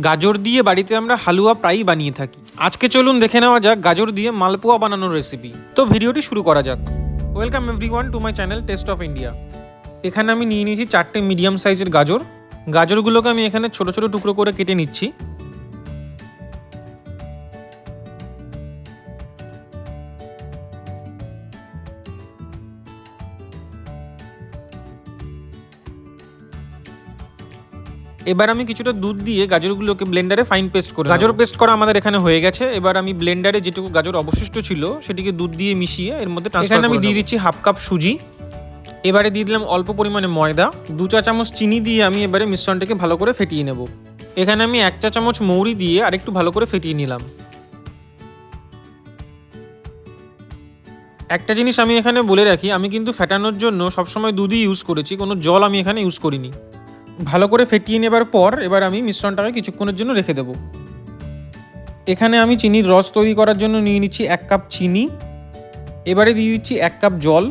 গাজর দিয়ে বাড়িতে আমরা হালুয়া প্রায়ই বানিয়ে থাকি। আজকে চলুন দেখে নেওয়া যাক গাজর দিয়ে মালপোয়া বানানোর রেসিপি। তো ভিডিওটি শুরু করা যাক। Welcome everyone to my channel test of India. এখানে আমি নিয়ে নিয়েছি 4টে মিডিয়াম সাইজের গাজর। গাজরগুলোকে আমি এখানে ছোট ছোট টুকরো করে কেটে নিচ্ছি। এবার আমি কিছুটা দুধ দিয়ে গাজরগুলোকে ব্লেন্ডারে ফাইন পেস্ট করে গাজর পেস্ট করা আমাদের এখানে হয়ে গেছে। এবার আমি ব্লেন্ডারে যেটুকু গাজর অবশিষ্ট ছিল সেটিকে দুধ দিয়ে মিশিয়ে এর মধ্যে এখানে আমি দিয়ে দিচ্ছি হাফ কাপ সুজি। এবারে দিয়ে দিলাম অল্প পরিমাণে ময়দা, 2 চা চামচ চিনি দিয়ে আমি এবারে মিশ্রণটাকে ভালো করে ফেটিয়ে নেব। এখানে আমি 1 চা চামচ মৌরি দিয়ে আরেকটু ভালো করে ফেটিয়ে নিলাম। একটা জিনিস আমি এখানে বলে রাখি, আমি কিন্তু ফেটানোর জন্য সবসময় দুধই ইউজ করেছি, কোনো জল আমি এখানে ইউজ করিনি। ভালো করে ফেটিয়ে নেবার পর এবার আমি মিশ্রণটাকে কিছুক্ষণের জন্য রেখে দেব। এখানে আমি চিনির রস তৈরি করার জন্য নিয়ে নিচ্ছি 1 কাপ চিনি। এবারে দিয়ে দিচ্ছি 1 কাপ জল।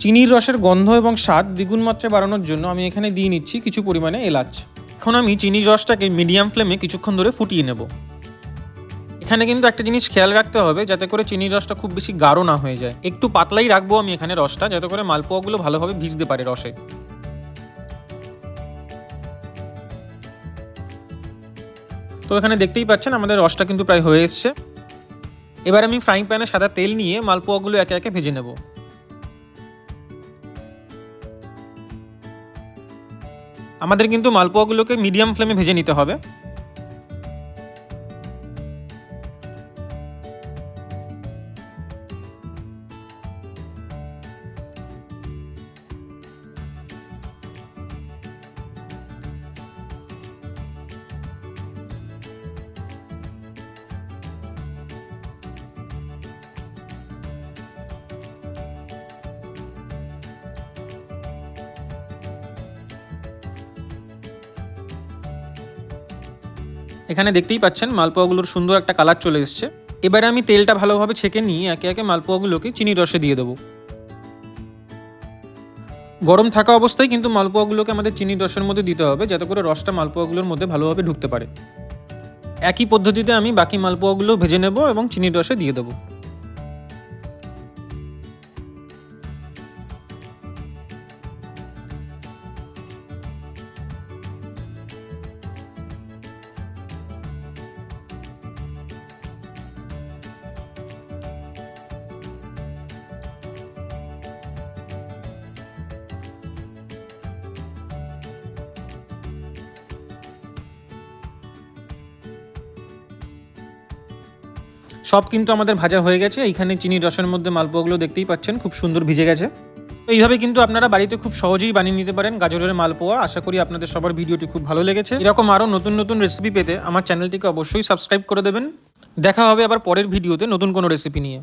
চিনির রসের গন্ধ এবং স্বাদ দ্বিগুণ মাত্রায় বাড়ানোর জন্য আমি এখানে দিয়ে নিচ্ছি কিছু পরিমাণে এলাচ। এখন আমি চিনির রসটাকে মিডিয়াম ফ্লেমে কিছুক্ষণ ধরে ফুটিয়ে নেব। এখানে কিন্তু একটা জিনিস খেয়াল রাখতে হবে, যাতে করে চিনির রসটা খুব বেশি গাঢ় না হয়ে যায়। একটু পাতলাই রাখবো আমি এখানে রসটা, যাতে করে মালপোয়াগুলো ভালোভাবে ভিজতে পারে রসে। তো এখানে দেখতেই পাচ্ছেন আমাদের রসটা কিন্তু প্রায় হয়ে এসছে। এবার আমি ফ্রাইং প্যানে সাদা তেল নিয়ে মালপোয়াগুলো একে একে ভেজে নেব। আমাদের কিন্তু মালপোয়াগুলোকে মিডিয়াম ফ্লেমে ভেজে নিতে হবে। এখানে দেখতেই পাচ্ছেন মালপোয়াগুলোর সুন্দর একটা কালার চলে এসছে। এবারে আমি তেলটা ভালোভাবে ছেঁকে নিয়ে একে একে মালপোয়াগুলোকে চিনির রসে দিয়ে দেবো। গরম থাকা অবস্থায় কিন্তু মালপোয়াগুলোকে আমাদের চিনির রসের মধ্যে দিতে হবে, যাতে করে রসটা মালপোয়াগুলোর মধ্যে ভালোভাবে ঢুকতে পারে। একই পদ্ধতিতে আমি বাকি মালপোয়াগুলো ভেজে নেব এবং চিনির রসে দিয়ে দেবো। সব কিন্তু আমাদের ভাজা হয়ে গেছে। এইখানে চিনির রসের মধ্যে মালপোয়াগুলো দেখতেই পাচ্ছেন খুব সুন্দর ভিজে গেছে। এইভাবে কিন্তু আপনারা বাড়িতে খুব সহজেই বানিয়ে নিতে পারেন গাজরের মালপোয়া। আশা করি আপনাদের সবার ভিডিওটি খুব ভালো লেগেছে। এরকম আরও নতুন নতুন রেসিপি পেতে আমার চ্যানেলটিকে অবশ্যই সাবস্ক্রাইব করে দেবেন। দেখা হবে আবার পরের ভিডিওতে নতুন কোনো রেসিপি নিয়ে।